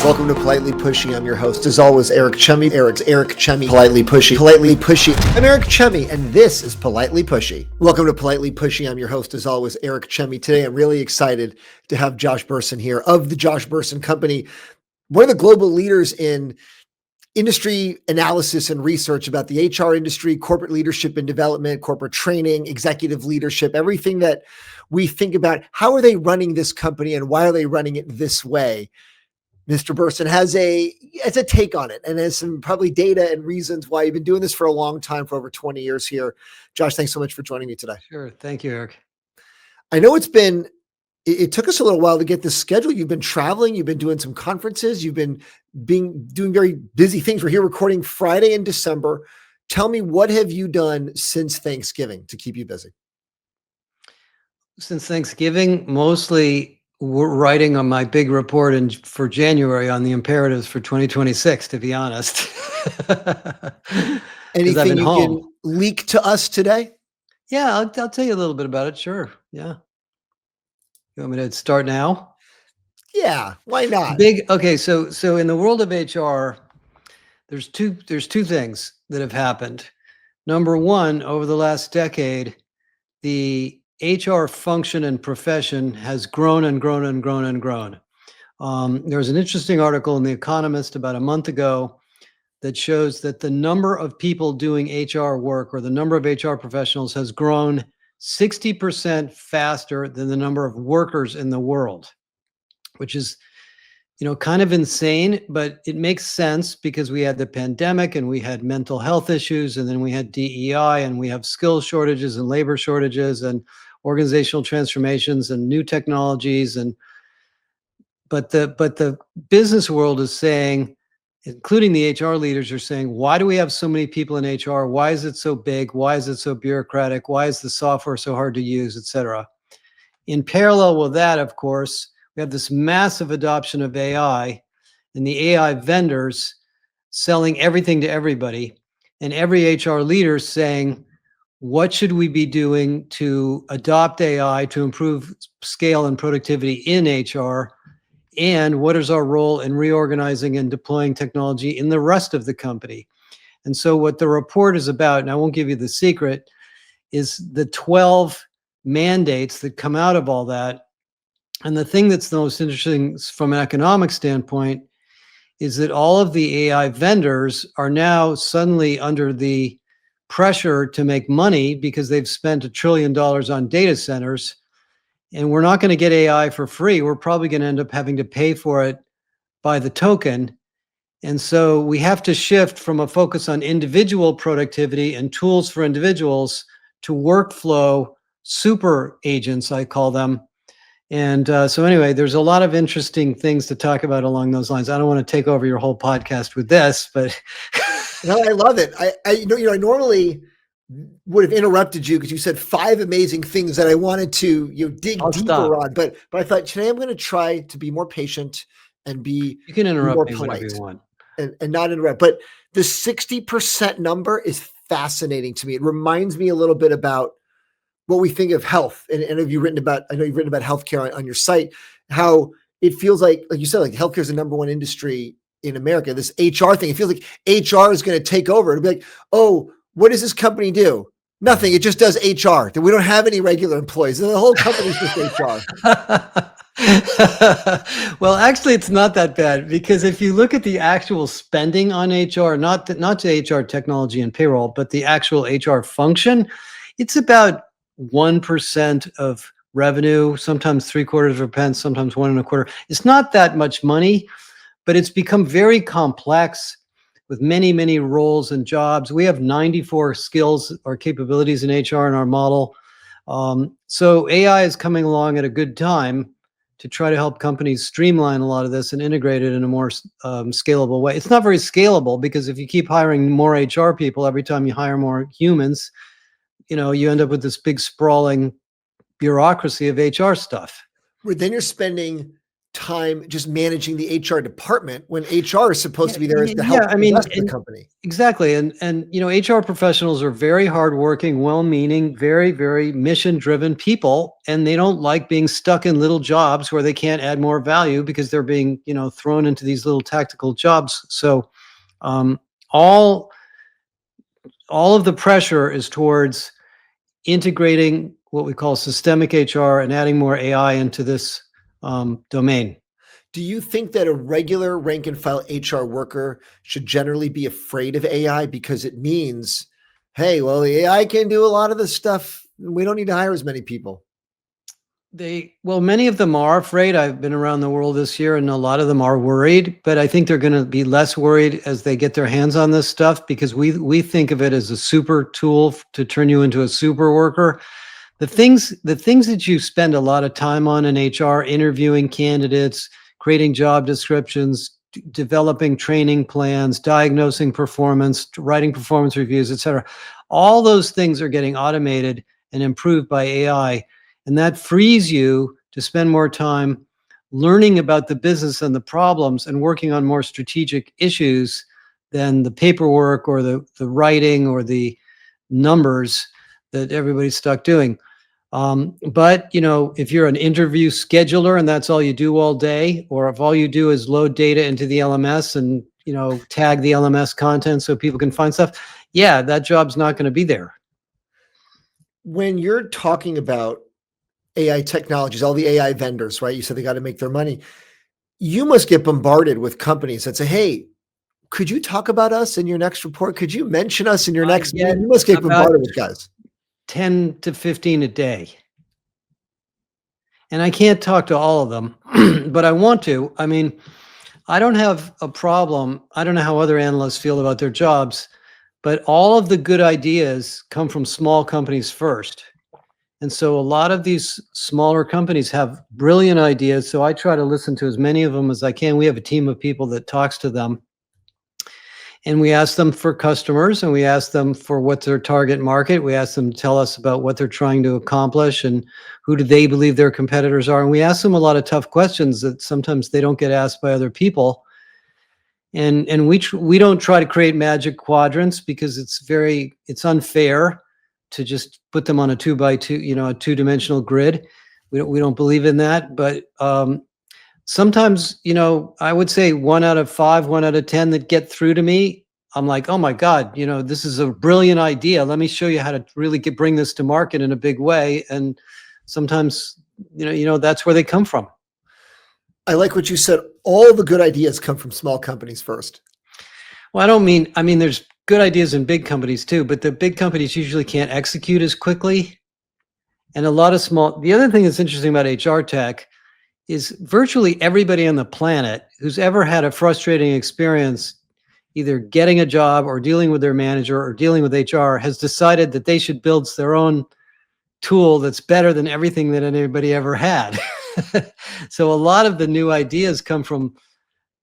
Welcome to Politely Pushy. I'm your host, as always, Eric Chemi. Eric Chemi. Politely Pushy. Politely Pushy. I'm Eric Chemi, and this is Politely Pushy. Welcome to Politely Pushy. I'm your host, as always, Eric Chemi. Today, I'm really excited to have Josh Bersin here of the Josh Bersin Company, one of the global leaders in industry analysis and research about the HR industry, corporate leadership and development, corporate training, executive leadership, everything that we think about. How are they running this company and why are they running it this way? Mr. Bersin has a take on it and has some probably data and reasons why you've been doing this for a long time, for over 20 years here. Josh, thanks so much for joining me today. Sure. Thank you, Eric. I know it took us a little while to get this schedule. You've been traveling, you've been doing some conferences, you've been doing very busy things. We're here recording Friday in December. Tell me, what have you done since Thanksgiving to keep you busy? Since Thanksgiving, mostly we're writing on my big report for January on the imperatives for 2026, to be honest. Anything you can leak to us today? Yeah, I'll tell you a little bit about it. Sure. Yeah. You want me to start now? Yeah, why not? Okay, so in the world of HR, there's two things that have happened. Number one, over the last decade, the HR function and profession has grown and grown and grown and grown. There was an interesting article in The Economist about a month ago that shows that the number of people doing HR work, or the number of HR professionals, has grown 60% faster than the number of workers in the world, which is, kind of insane, but it makes sense because we had the pandemic and we had mental health issues, and then we had DEI, and we have skill shortages and labor shortages and organizational transformations and new technologies. But the business world is saying, including the HR leaders, are saying, why do we have so many people in HR? Why is it so big? Why is it so bureaucratic? Why is the software so hard to use, et cetera? In parallel with that, of course, we have this massive adoption of AI and the AI vendors selling everything to everybody, and every HR leader saying, what should we be doing to adopt AI to improve scale and productivity in HR? And what is our role in reorganizing and deploying technology in the rest of the company? And so what the report is about, and I won't give you the secret, is the 12 mandates that come out of all that. And the thing that's the most interesting from an economic standpoint is that all of the AI vendors are now suddenly under the pressure to make money because they've spent $1 trillion on data centers. And we're not going to get AI for free. We're probably going to end up having to pay for it by the token. And so we have to shift from a focus on individual productivity and tools for individuals to workflow super agents, I call them. And so anyway, there's a lot of interesting things to talk about along those lines. I don't want to take over your whole podcast with this, but no, I love it. I normally would have interrupted you because you said 5 amazing things that I wanted to dig deeper on, but I thought today I'm going to try to be more patient and be you can interrupt more me polite whenever you want and not interrupt. But the 60% number is fascinating to me. It reminds me a little bit about what we think of health. And have you written about, I know you've written about healthcare on your site, how it feels like you said, like healthcare is the number one industry in America. This HR thing, it feels like HR is going to take over. It'll be like, oh, what does this company do? Nothing. It just does HR. We don't have any regular employees. The whole company's just HR. Well, actually, it's not that bad, because if you look at the actual spending on HR, not to HR technology and payroll, but the actual HR function, it's about 1% of revenue, sometimes 0.75%, sometimes 1.25%. It's not that much money, but it's become very complex with many, many roles and jobs. We have 94 skills or capabilities in HR in our model. So AI is coming along at a good time to try to help companies streamline a lot of this and integrate it in a more scalable way. It's not very scalable because if you keep hiring more HR people every time you hire more humans, you end up with this big sprawling bureaucracy of HR stuff. Where then you're spending time just managing the HR department when HR is supposed to be there to help I the mean, rest of the company. exactly. And HR professionals are very hardworking, well-meaning, very, very mission-driven people, and they don't like being stuck in little jobs where they can't add more value because they're being, thrown into these little tactical jobs. So um, all of the pressure is towards integrating what we call systemic HR and adding more AI into this domain. Do you think that a regular rank and file HR worker should generally be afraid of AI because it means, hey, well, the AI can do a lot of this stuff. We don't need to hire as many people. Many of them are afraid. I've been around the world this year and a lot of them are worried, but I think they're going to be less worried as they get their hands on this stuff because we think of it as a super tool to turn you into a super worker. The things that you spend a lot of time on in HR, interviewing candidates, creating job descriptions, developing training plans, diagnosing performance, writing performance reviews, et cetera. All those things are getting automated and improved by AI. And that frees you to spend more time learning about the business and the problems and working on more strategic issues than the paperwork or the writing or the numbers that everybody's stuck doing. But if you're an interview scheduler and that's all you do all day, or if all you do is load data into the LMS and tag the LMS content so people can find stuff, yeah, that job's not going to be there. When you're talking about AI technologies, all the AI vendors, right? You said they got to make their money. You must get bombarded with companies that say, hey, could you talk about us in your next report? Could you mention us in your next meeting? You must get bombarded with guys. 10 to 15 a day. And I can't talk to all of them, but I want to. I mean, I don't have a problem. I don't know how other analysts feel about their jobs, but all of the good ideas come from small companies first. And so a lot of these smaller companies have brilliant ideas. So I try to listen to as many of them as I can. We have a team of people that talks to them. And we ask them for customers and we ask them for what's their target market. We ask them to tell us about what they're trying to accomplish and who do they believe their competitors are. And we ask them a lot of tough questions that sometimes they don't get asked by other people. And we don't try to create magic quadrants because it's unfair to just put them on a 2x2, a two-dimensional grid. We don't believe in that. But sometimes, I would say 1 out of 5, 1 out of 10 that get through to me, I'm like, oh my God, this is a brilliant idea. Let me show you how to really bring this to market in a big way. And sometimes, that's where they come from. I like what you said. All the good ideas come from small companies first. Well, I mean, there's good ideas in big companies too, but the big companies usually can't execute as quickly. And the other thing that's interesting about HR tech is virtually everybody on the planet who's ever had a frustrating experience either getting a job or dealing with their manager or dealing with HR has decided that they should build their own tool that's better than everything that anybody ever had. So a lot of the new ideas come from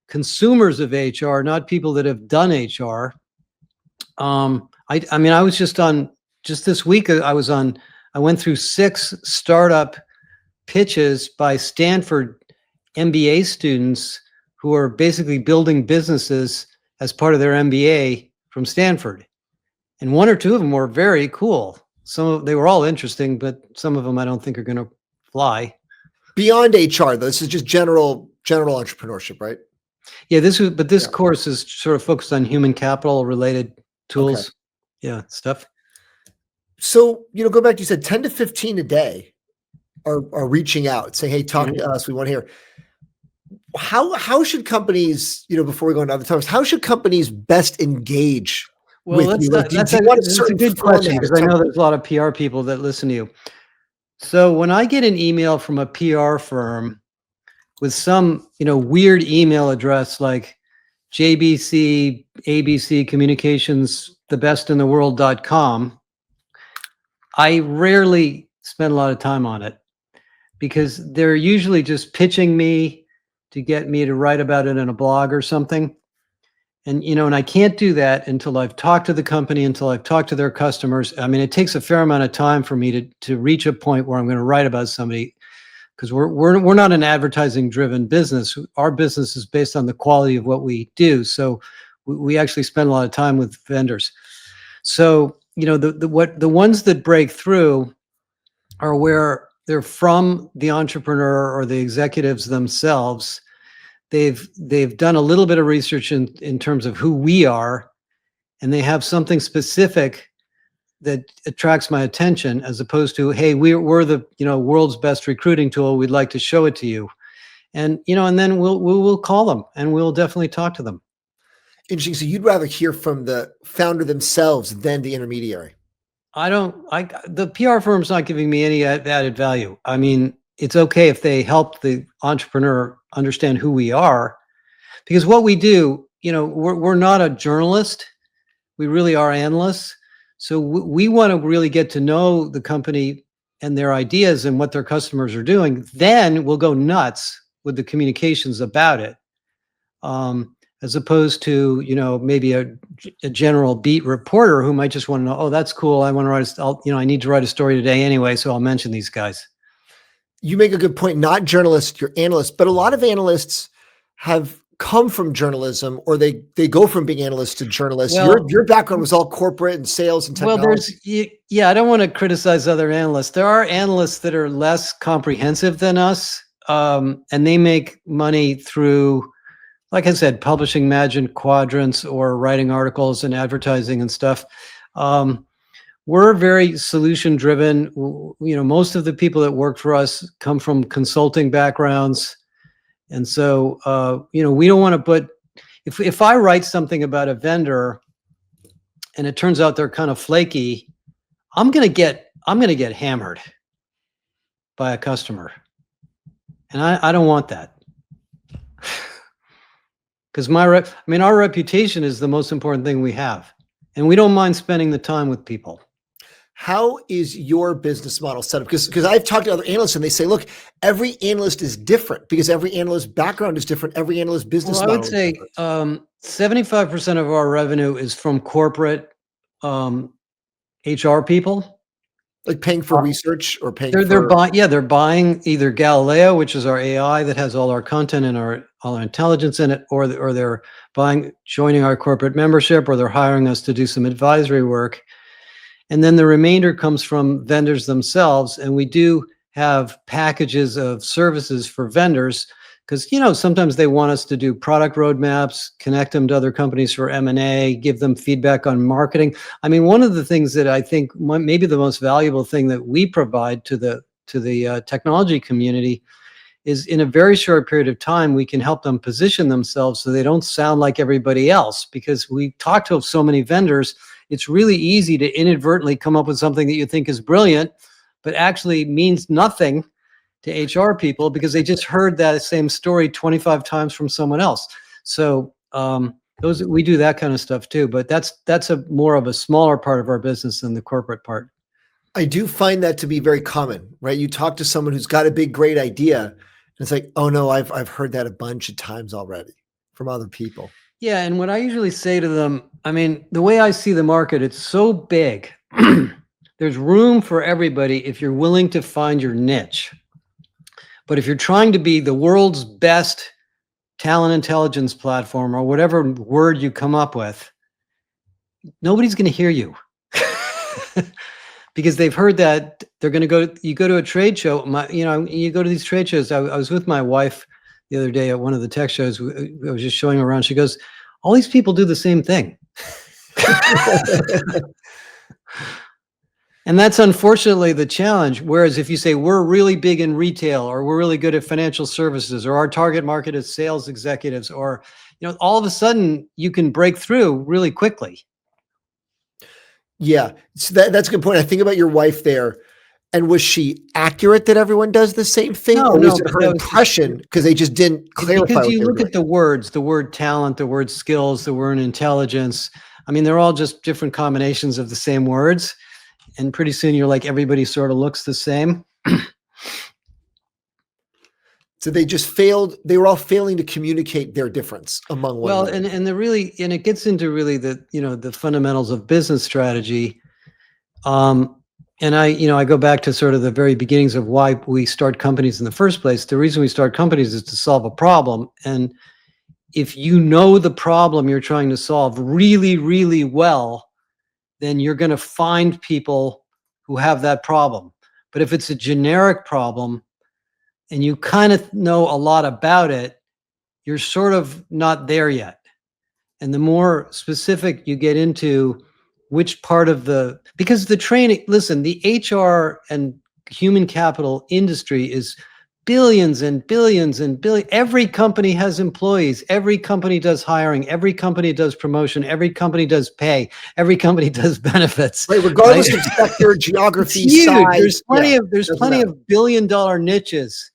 consumers of HR, not people that have done HR. I mean, I was just this week, I went through 6 startup pitches by Stanford MBA students who are basically building businesses as part of their MBA from Stanford. And 1 or 2 of them were very cool. They were all interesting, but some of them I don't think are going to fly. Beyond HR, though, this is just general entrepreneurship, right? Yeah, this course is sort of focused on human capital related tools. Okay. Yeah, stuff. So, go back, you said 10 to 15 a day are reaching out, saying, hey, talk to us. We want to hear. How should companies, before we go into other topics, how should companies best engage with you? That's a good question because I know there's a lot of PR people that listen to you. So when I get an email from a PR firm with some, weird email address like JBC, ABC Communications, thebestintheworld.com, I rarely spend a lot of time on it because they're usually just pitching me to get me to write about it in a blog or something. And, and I can't do that until I've talked to the company, until I've talked to their customers. I mean, it takes a fair amount of time for me to reach a point where I'm going to write about somebody. because we're not an advertising driven business. Our business is based on the quality of what we do. So we actually spend a lot of time with vendors. So, the ones that break through are where they're from the entrepreneur or the executives themselves. They've done a little bit of research in terms of who we are, and they have something specific that attracts my attention, as opposed to, hey, we're the world's best recruiting tool. We'd like to show it to you, and then we'll call them and we'll definitely talk to them. Interesting. So you'd rather hear from the founder themselves than the intermediary. The PR firm's not giving me any added value. I mean, it's okay if they help the entrepreneur understand who we are, because what we do, we're not a journalist. We really are analysts. So we want to really get to know the company and their ideas and what their customers are doing. Then we'll go nuts with the communications about it. As opposed to, maybe a general beat reporter who might just want to know, oh, that's cool. I want to write, I need to write a story today anyway, so I'll mention these guys. You make a good point. Not journalists, you're analysts, but a lot of analysts have come from journalism, or they go from being analysts to journalists. Well, your background was all corporate and sales and technology. Well, I don't want to criticize other analysts. There are analysts that are less comprehensive than us, and they make money through, like I said, publishing Magic Quadrants or writing articles and advertising and stuff. We're very solution driven. Most of the people that work for us come from consulting backgrounds. And so, we don't want to put, if I write something about a vendor and it turns out they're kind of flaky, I'm going to get hammered by a customer. And I don't want that. Because our reputation is the most important thing we have, and we don't mind spending the time with people. How is your business model set up? Because I've talked to other analysts and they say, look, every analyst is different because every analyst background is different. Every analyst business model. I would say 75% of our revenue is from corporate HR people. Like paying for research or paying they're buying either Galileo, which is our AI that has all our content and all our intelligence in it, or they're joining our corporate membership, or they're hiring us to do some advisory work. And then the remainder comes from vendors themselves. And we do have packages of services for vendors because, sometimes they want us to do product roadmaps, connect them to other companies for M&A, give them feedback on marketing. I mean, one of the things that I think maybe the most valuable thing that we provide to the technology community is, in a very short period of time, we can help them position themselves so they don't sound like everybody else. Because we talk to so many vendors, it's really easy to inadvertently come up with something that you think is brilliant, but actually means nothing to HR people because they just heard that same story 25 times from someone else. So we do that kind of stuff too, but that's more of a smaller part of our business than the corporate part. I do find that to be very common, right? You talk to someone who's got a big, great idea, and it's like, oh no, I've heard that a bunch of times already from other people. Yeah, and what I usually say to them, the way I see the market, it's so big. There's room for everybody if you're willing to find your niche. But if you're trying to be the world's best talent intelligence platform, or whatever word you come up with, nobody's going to hear you. Because they've heard that they're going to go. You go to a trade show. You go to these trade shows. I was with my wife the other day at one of the tech shows. I was just showing her around. She goes, "All these people do the same thing." And that's unfortunately the challenge. Whereas if you say we're really big in retail, or we're really good at financial services, or our target market is sales executives, or all of a sudden you can break through really quickly. Yeah, so that's a good point. I think about your wife there. And was she accurate that everyone does the same thing? No, or was it her impression because they just didn't clarify? Because you look at the words, the word talent, the word skills, the word intelligence. They're all just different combinations of the same words. And pretty soon you're like, everybody sort of looks the same. So they just failed. They were all failing to communicate their difference among one another. And it gets into really the fundamentals of business strategy. and I go back to sort of the very beginnings of why we start companies in the first place. The reason we start companies is to solve a problem. And if you know the problem you're trying to solve really, really well, then you're going to find people who have that problem. But if it's a generic problem and you kind of know a lot about it, you're sort of not there yet. And the more specific you get into which part of because the training, listen, the HR and human capital industry is billions and billions and billions. Every company has employees. Every company does hiring. Every company does promotion. Every company does pay. Every company does benefits. Right, regardless of sector, geography, it's huge. size. There's plenty of billion-dollar niches.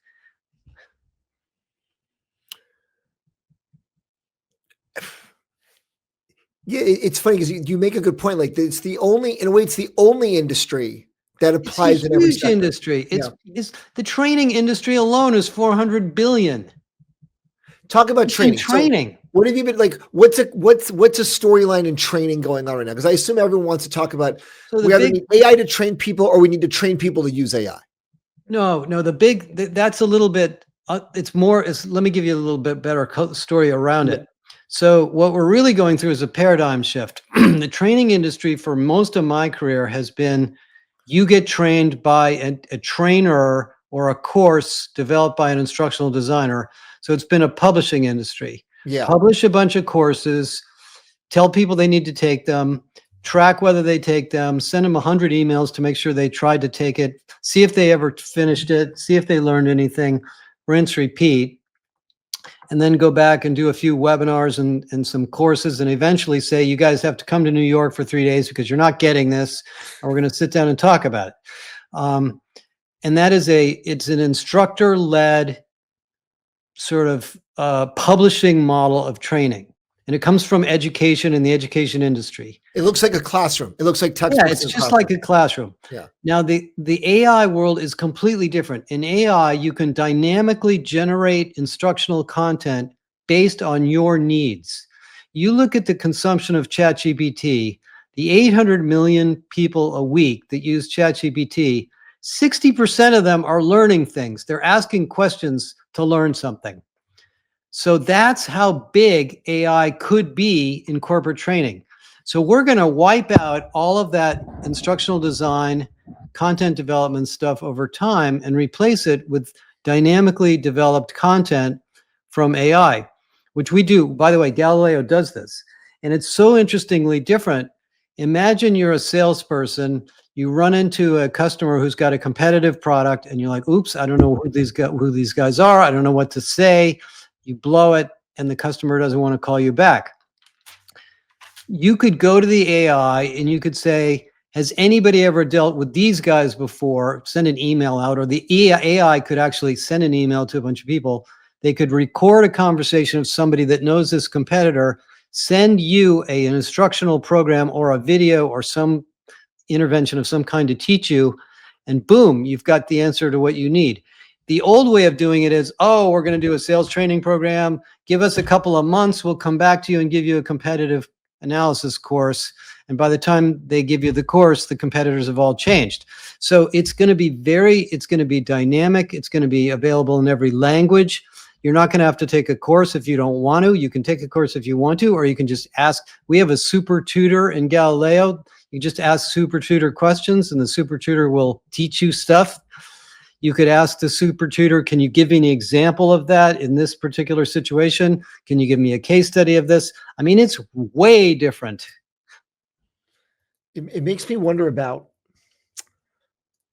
Yeah, it's funny because you make a good point. Like it's the only, in a way, it's the only industry that applies in every sector. Industry. It's the training industry alone is 400 billion. Talk about training. Training. So what have you been like? What's a storyline in training going on right now? Because I assume everyone wants to talk about we either need AI to train people or we need to train people to use AI. No, that's a little bit. It's more. Let me give you a little bit better story around it. So what we're really going through is a paradigm shift. The training industry for most of my career has been, you get trained by a trainer or a course developed by an instructional designer. So it's been a publishing industry. Yeah. Publish a bunch of courses, tell people they need to take them, track whether they take them, send them 100 emails to make sure they tried to take it, see if they ever finished it, see if they learned anything, rinse, repeat. And then go back and do a few webinars and some courses and eventually say, you guys have to come to New York for 3 days because you're not getting this, and we're going to sit down and talk about it. And that is it's an instructor-led sort of publishing model of training. And it comes from education and the education industry. It looks like a classroom. It looks like textbooks. Yeah, it's just like a classroom. Yeah. Now, the AI world is completely different. In AI, you can dynamically generate instructional content based on your needs. You look at the consumption of ChatGPT, the 800 million people a week that use ChatGPT, 60% of them are learning things. They're asking questions to learn something. So that's how big AI could be in corporate training. So we're going to wipe out all of that instructional design, content development stuff over time and replace it with dynamically developed content from AI, which we do. By the way, Galileo does this. And it's so interestingly different. Imagine you're a salesperson, you run into a customer who's got a competitive product and you're like, oops, I don't know who these guys are. I don't know what to say. You blow it and the customer doesn't want to call you back. You could go to the AI and you could say, has anybody ever dealt with these guys before? Send an email out, or the AI could actually send an email to a bunch of people. They could record a conversation of somebody that knows this competitor, send you an instructional program or a video or some intervention of some kind to teach you, and boom, you've got the answer to what you need. The old way of doing it is, oh, we're going to do a sales training program. Give us a couple of months. We'll come back to you and give you a competitive analysis course. And by the time they give you the course, the competitors have all changed. So it's going to be dynamic. It's going to be available in every language. You're not going to have to take a course if you don't want to. You can take a course if you want to, or you can just ask. We have a super tutor in Galileo. You just ask super tutor questions and the super tutor will teach you stuff. You could ask the super tutor, can you give me an example of that in this particular situation? Can you give me a case study of this? I mean, it's way different. It makes me wonder about,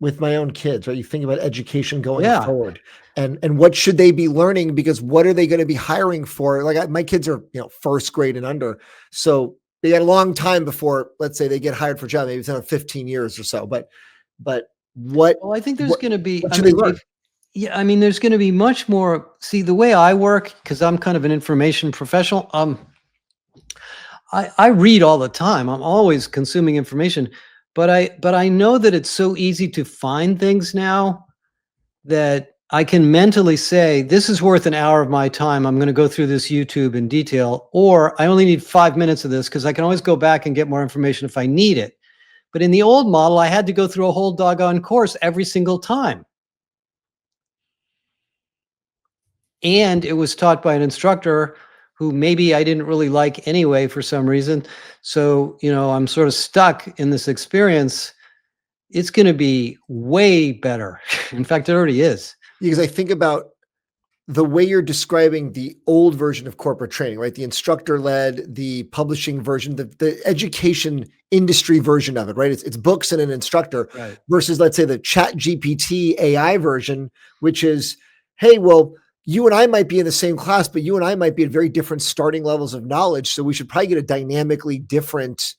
with my own kids, right? You think about education going forward and what should they be learning, because what are they going to be hiring for? Like my kids are, first grade and under. So they got a long time before, let's say, they get hired for a job. Maybe it's another 15 years or so, but what? Well, I think there's going to be, what should they learn? There's going to be much more. See, the way I work, because I'm kind of an information professional, I read all the time. I'm always consuming information, but I know that it's so easy to find things now that I can mentally say, this is worth an hour of my time. I'm going to go through this YouTube in detail, or I only need 5 minutes of this because I can always go back and get more information if I need it. But in the old model, I had to go through a whole doggone course every single time. And it was taught by an instructor who maybe I didn't really like anyway for some reason. So, I'm sort of stuck in this experience. It's going to be way better. In fact, it already is. Because I think about the way you're describing the old version of corporate training, right? The instructor-led, the publishing version, the education industry version of it, right? It's books and an instructor, right, versus, let's say, the Chat GPT AI version, which is, hey, well, you and I might be in the same class, but you and I might be at very different starting levels of knowledge. So we should probably get a dynamically different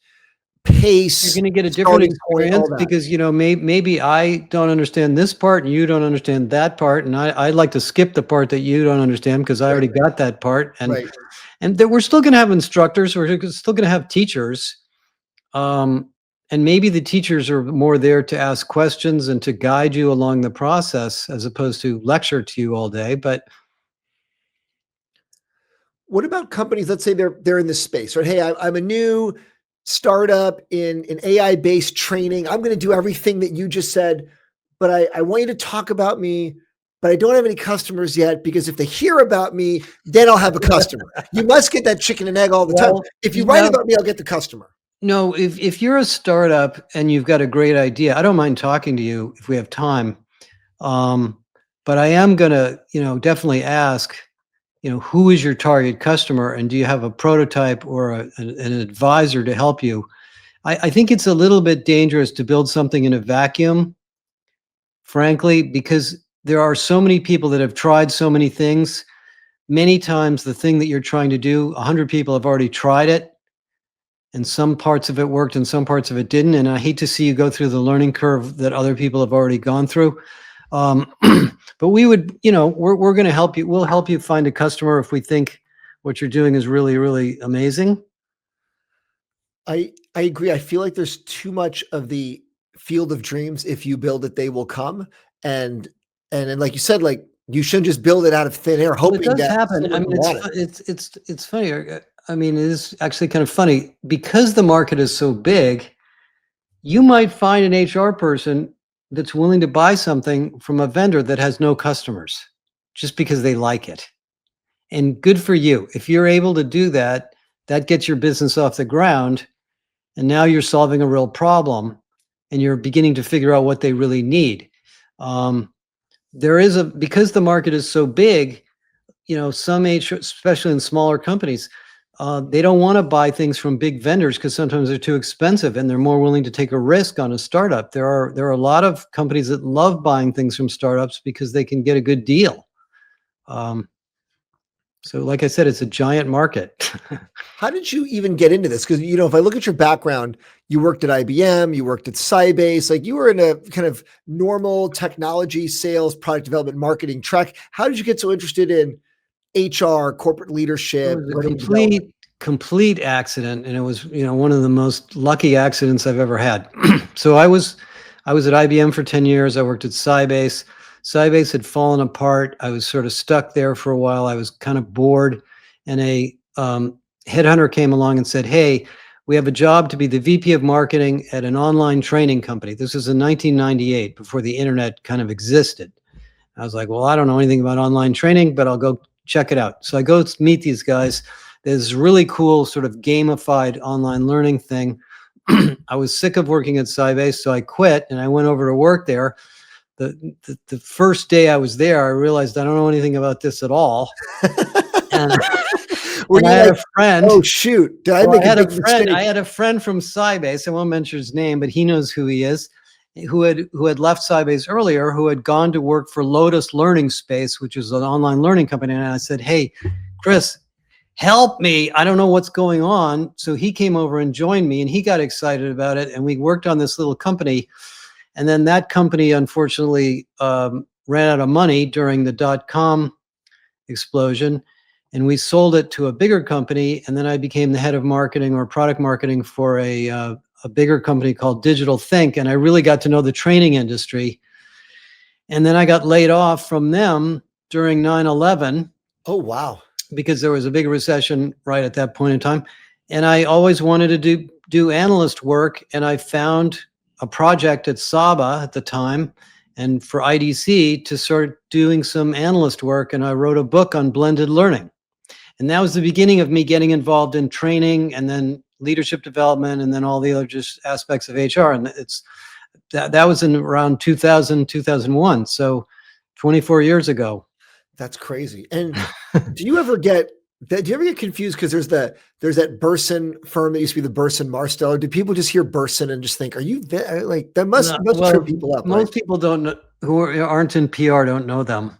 pace. You're going to get a different experience because, maybe I don't understand this part and you don't understand that part. And I like to skip the part that you don't understand because I already got that part. And, and we're still going to have instructors, we're still going to have teachers. And maybe the teachers are more there to ask questions and to guide you along the process as opposed to lecture to you all day. But what about companies? Let's say they're in this space, right? Hey, I'm a new startup in AI-based training. I'm going to do everything that you just said, but I want you to talk about me, but I don't have any customers yet, because if they hear about me, then I'll have a customer. You must get that chicken and egg all the time. If you write about me, I'll get the customer. No, if you're a startup and you've got a great idea, I don't mind talking to you if we have time. But I am going to, definitely ask, who is your target customer, and do you have a prototype or an advisor to help you? I think it's a little bit dangerous to build something in a vacuum, frankly, because there are so many people that have tried so many things. Many times the thing that you're trying to do, 100 people have already tried it, and some parts of it worked and some parts of it didn't. And I hate to see you go through the learning curve that other people have already gone through. But we would, we're going to help you. We'll help you find a customer if we think what you're doing is really, really amazing. I agree. I feel like there's too much of the field of dreams. If you build it, they will come. And like you said, like, you shouldn't just build it out of thin air, hoping it does that happen. I mean, it's funny. I mean, it is actually kind of funny because the market is so big. You might find an HR person that's willing to buy something from a vendor that has no customers just because they like it. And good for you. If you're able to do that, that gets your business off the ground. And now you're solving a real problem and you're beginning to figure out what they really need. Because the market is so big, some HR, especially in smaller companies, they don't want to buy things from big vendors because sometimes they're too expensive, and they're more willing to take a risk on a startup. There are a lot of companies that love buying things from startups because they can get a good deal. So like I said, it's a giant market. How did you even get into this? Because, if I look at your background, you worked at IBM, you worked at Sybase, like you were in a kind of normal technology, sales, product development, marketing track. How did you get so interested in HR, corporate leadership? It was a complete accident. And it was, one of the most lucky accidents I've ever had. So I was at IBM for 10 years. I worked at Sybase. Sybase had fallen apart. I was sort of stuck there for a while. I was kind of bored. And a headhunter came along and said, hey, we have a job to be the VP of marketing at an online training company. This was in 1998, before the internet kind of existed. I was like, well, I don't know anything about online training, but I'll go check it out. So I go meet these guys. There's this really cool sort of gamified online learning thing. I was sick of working at Sybase, so I quit and I went over to work there. The first day I was there, I realized I don't know anything about this at all. And I had a friend. Oh shoot! Did I make a big mistake? I had a friend from Sybase. I won't mention his name, but he knows who he is. Who had left Sybase earlier, who had gone to work for Lotus Learning Space, which is an online learning company. And I said, hey, Chris, help me. I don't know what's going on. So he came over and joined me, and he got excited about it. And we worked on this little company. And then that company, unfortunately, ran out of money during the .com explosion. And we sold it to a bigger company. And then I became the head of marketing or product marketing for a bigger company called Digital Think. And I really got to know the training industry. And then I got laid off from them during 9/11. Oh, wow. Because there was a big recession right at that point in time. And I always wanted to do analyst work, and I found a project at Saba at the time and for IDC to start doing some analyst work. And I wrote a book on blended learning. And that was the beginning of me getting involved in training and then leadership development and then all the other just aspects of HR. And that was in around 2000, 2001. So 24 years ago. That's crazy. And do you ever get confused? Because there's that Bersin firm that used to be the Bersin Marsteller. Do people just hear Bersin and just think, are you like, that must trip people up? Most people don't know, who aren't in PR don't know them.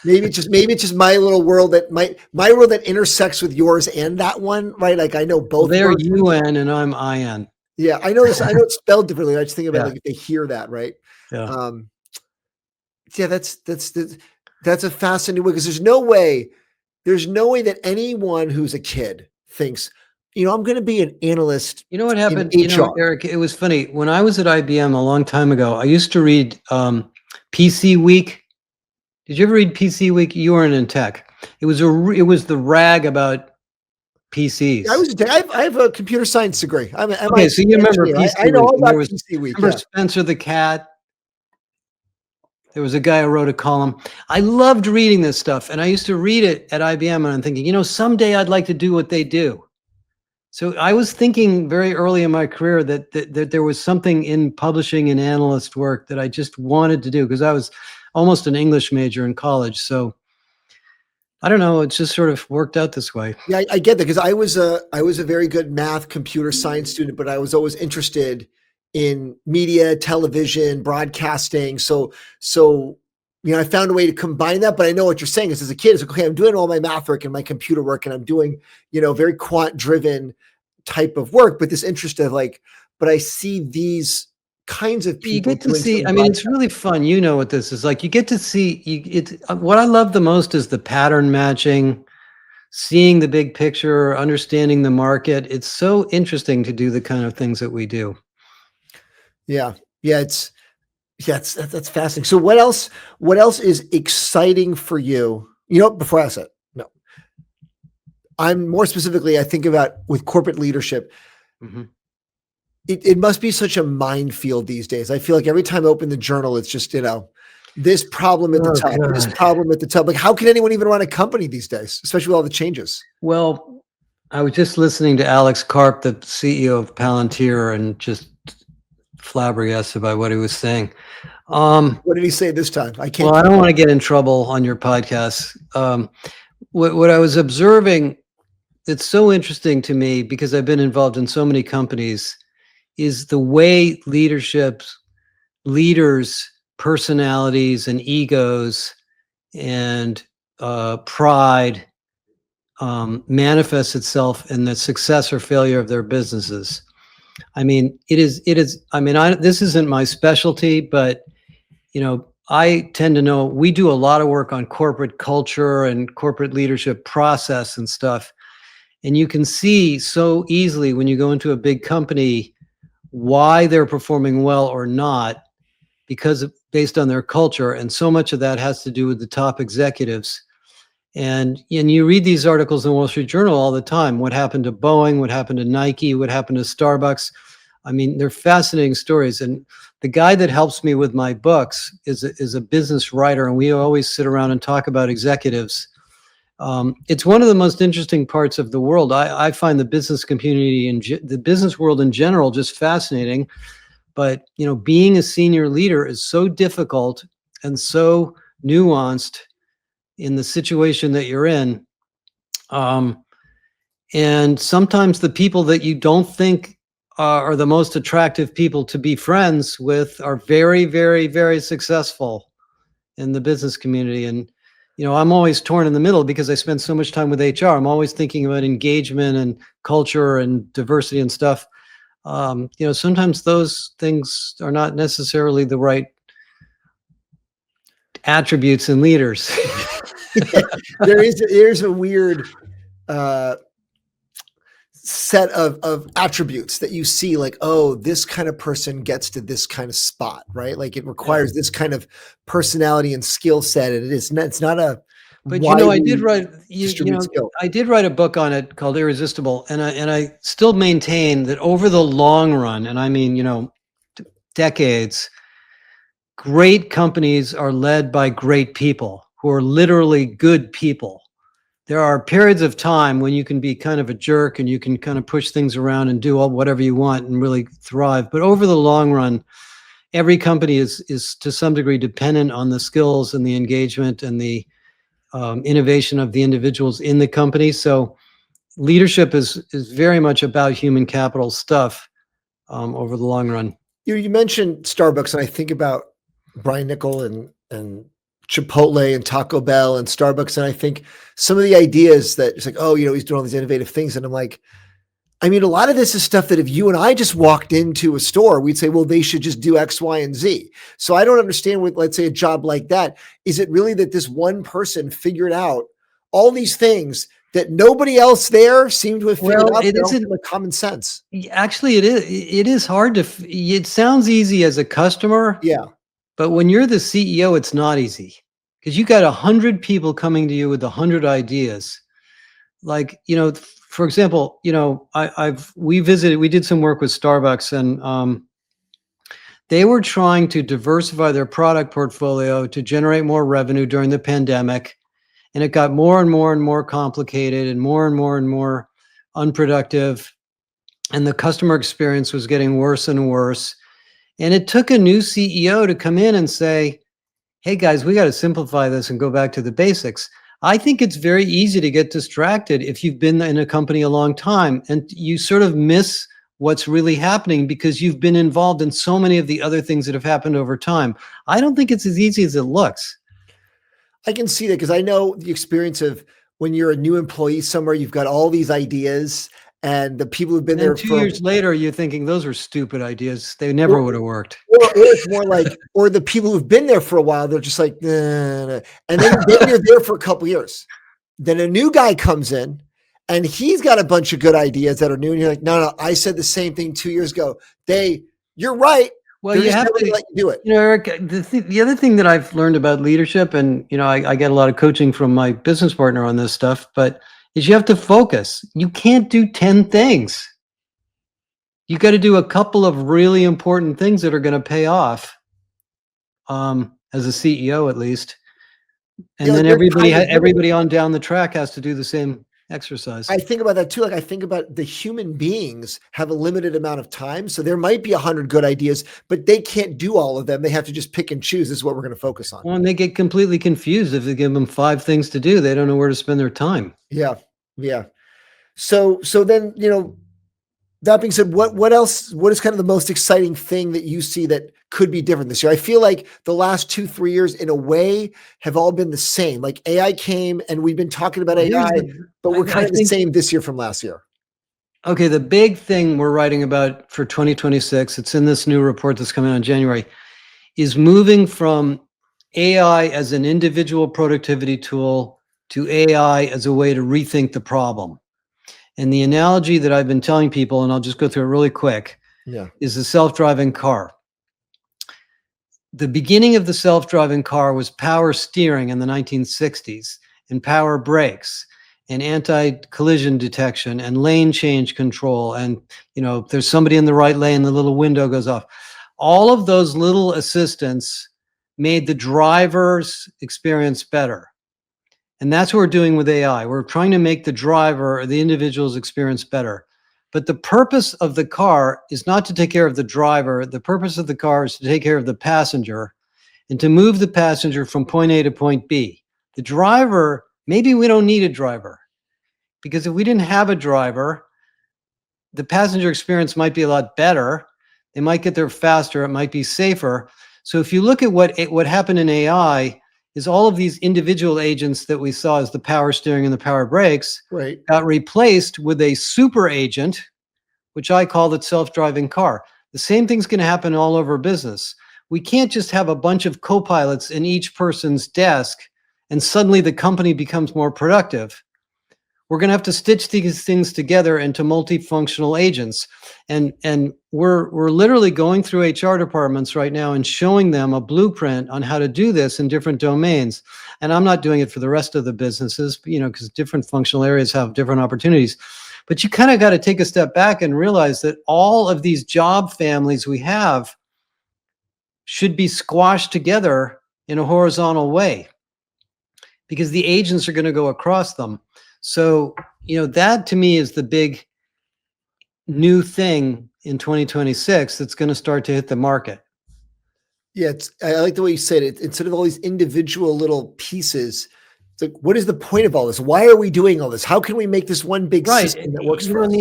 Maybe it's just my little world that my world that intersects with yours and that one, right? Like I know both. They're UN and I'm IN. Yeah, I know this. I know it's spelled differently. I just think about like if they hear that, right? Yeah. Yeah, that's a fascinating way, because there's no way that anyone who's a kid thinks, I'm going to be an analyst. You know what happened? Eric, it was funny. When I was at IBM a long time ago, I used to read PC Week. Did you ever read PC Week? You weren't in tech. It was the rag about PCs. I have a computer science degree. Okay, so you remember PC Week. I know all about PC Week. Remember Spencer the cat? There was a guy who wrote a column. I loved reading this stuff, and I used to read it at IBM, and I'm thinking, someday I'd like to do what they do. So I was thinking very early in my career that there was something in publishing and analyst work that I just wanted to do, because I was almost an English major in college. So I don't know, it's just sort of worked out this way. Yeah, I get that, because I was a very good math computer science student, but I was always interested in media, television, broadcasting. So, I found a way to combine that, but I know what you're saying is, as a kid, it's like, okay, I'm doing all my math work and my computer work, and I'm doing, very quant driven type of work, but this interest of but I see these kinds of people. You get to see, it's really fun. You know what this is like. You get to see, what I love the most is the pattern matching, seeing the big picture, understanding the market. It's so interesting to do the kind of things that we do. Yeah. That's fascinating. So what else is exciting for you? Before I ask that, no, I'm more specifically, I think about with corporate leadership. Mm-hmm. It must be such a minefield these days. I feel like every time I open the journal, it's just, this problem at the top, God. This problem at the top. Like, how can anyone even run a company these days, especially with all the changes? Well, I was just listening to Alex Karp, the CEO of Palantir, and just flabbergasted by what he was saying. What did he say this time? I don't want to get in trouble on your podcast. What I was observing that's so interesting to me, because I've been involved in so many companies, is the way leaders, personalities and egos and pride manifests itself in the success or failure of their businesses. This isn't my specialty, but I tend to know we do a lot of work on corporate culture and corporate leadership process and stuff. And you can see so easily when you go into a big company why they're performing well or not, based on their culture. And so much of that has to do with the top executives. And you read these articles in the Wall Street Journal all the time. What happened to Boeing? What happened to Nike? What happened to Starbucks? They're fascinating stories. And the guy that helps me with my books is a business writer, and we always sit around and talk about executives. It's one of the most interesting parts of the world. I find the business community and the business world in general just fascinating. But being a senior leader is so difficult and so nuanced in the situation that you're in. And sometimes the people that you don't think are the most attractive people to be friends with are very, very, very successful in the business community. And, I'm always torn in the middle because I spend so much time with HR. I'm always thinking about engagement and culture and diversity and stuff. Sometimes those things are not necessarily the right attributes in leaders. Yeah, there's a weird set of attributes that you see, like, oh, this kind of person gets to this kind of spot, right? Like it requires this kind of personality and skill set, and it's not a But you know, I did widely write distributed skill. I did write a book on it called Irresistible, and I still maintain that over the long run, and I mean, decades, great companies are led by great people who are literally good people. There are periods of time when you can be kind of a jerk and you can kind of push things around and do whatever you want and really thrive. But over the long run, every company is to some degree dependent on the skills and the engagement and the innovation of the individuals in the company. So leadership is very much about human capital stuff over the long run. You mentioned Starbucks, and I think about Brian Nickel and Chipotle and Taco Bell and Starbucks, and I think some of the ideas that it's like, oh, he's doing all these innovative things, and I'm like, I mean, a lot of this is stuff that if you and I just walked into a store, we'd say, well, they should just do X, Y, and Z. So I don't understand with, let's say, a job like that. Is it really that this one person figured out all these things that nobody else there seemed to have figured out? It isn't like common sense. Actually, it is hard to, it sounds easy as a customer. Yeah. But when you're the CEO, it's not easy because you got 100 people coming to you with 100 ideas. Like, for example, we did some work with Starbucks, and they were trying to diversify their product portfolio to generate more revenue during the pandemic. And it got more and more and more complicated and more unproductive. And the customer experience was getting worse and worse. And it took a new CEO to come in and say, hey guys, we got to simplify this and go back to the basics. I think it's very easy to get distracted if you've been in a company a long time and you sort of miss what's really happening because you've been involved in so many of the other things that have happened over time. I don't think it's as easy as it looks. I can see that because I know the experience of when you're a new employee somewhere, you've got all these ideas, and the people who've been there 2 years later, you're thinking those were stupid ideas. They never would have worked. Or it's more like, or the people who've been there for a while, they're just like, nah. And then you're there for a couple years. Then a new guy comes in and he's got a bunch of good ideas that are new. And you're like, no, I said the same thing 2 years ago. You're right. Well, you have to let you do it. Eric, the other thing that I've learned about leadership, and, I get a lot of coaching from my business partner on this stuff, but is you have to focus. You can't do 10 things. You got to do a couple of really important things that are going to pay off, as a CEO at least. And then everybody on down the track has to do the same exercise. I think about that too. Like I think about the human beings have a limited amount of time. So there might be 100 good ideas, but they can't do all of them. They have to just pick and choose. This is what we're going to focus on. Well, and they get completely confused if they give them 5 things to do. They don't know where to spend their time. Yeah. Yeah. So then, that being said, what else, what is kind of the most exciting thing that you see that could be different this year? I feel like the last 2-3 years in a way have all been the same. Like AI came and we've been talking about AI, but we're kind of the same this year from last year. Okay. The big thing we're writing about for 2026, it's in this new report that's coming out in January, is moving from AI as an individual productivity tool to AI as a way to rethink the problem. And the analogy that I've been telling people, and I'll just go through it really quick, is the self-driving car. The beginning of the self-driving car was power steering in the 1960s, and power brakes, and anti-collision detection, and lane change control. And, if there's somebody in the right lane, the little window goes off. All of those little assistants made the driver's experience better. And that's what we're doing with AI. We're trying to make the driver or the individual's experience better. But the purpose of the car is not to take care of the driver. The purpose of the car is to take care of the passenger and to move the passenger from point A to point B. The driver, maybe we don't need a driver, because if we didn't have a driver, the passenger experience might be a lot better. They might get there faster. It might be safer. So if you look at what happened in AI, is all of these individual agents that we saw as the power steering and the power brakes got replaced with a super agent, which I call the self-driving car. The same thing's going to happen all over business. We can't just have a bunch of co-pilots in each person's desk and suddenly the company becomes more productive. we're going to have to stitch these things together into multifunctional agents. And we're literally going through HR departments right now and showing them a blueprint on how to do this in different domains. And I'm not doing it for the rest of the businesses, because different functional areas have different opportunities. But you kind of got to take a step back and realize that all of these job families we have should be squashed together in a horizontal way, because the agents are going to go across them. So, that to me is the big new thing in 2026 that's going to start to hit the market. Yeah, I like the way you said it. Instead of all these individual little pieces, it's like, what is the point of all this? Why are we doing all this? How can we make this one big system that works for us? And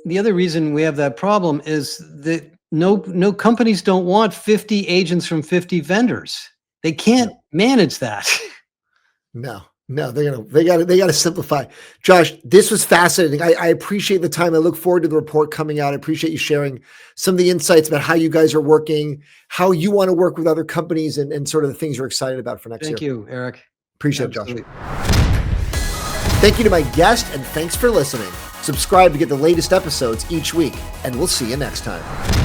the other reason we have that problem is that no companies don't want 50 agents from 50 vendors. They can't manage that. No, they got to simplify. Josh, this was fascinating. I appreciate the time. I look forward to the report coming out. I appreciate you sharing some of the insights about how you guys are working, how you want to work with other companies, and sort of the things you're excited about for next year. Thank you, Eric. Appreciate it, Josh. Thank you to my guest, and thanks for listening. Subscribe to get the latest episodes each week, and we'll see you next time.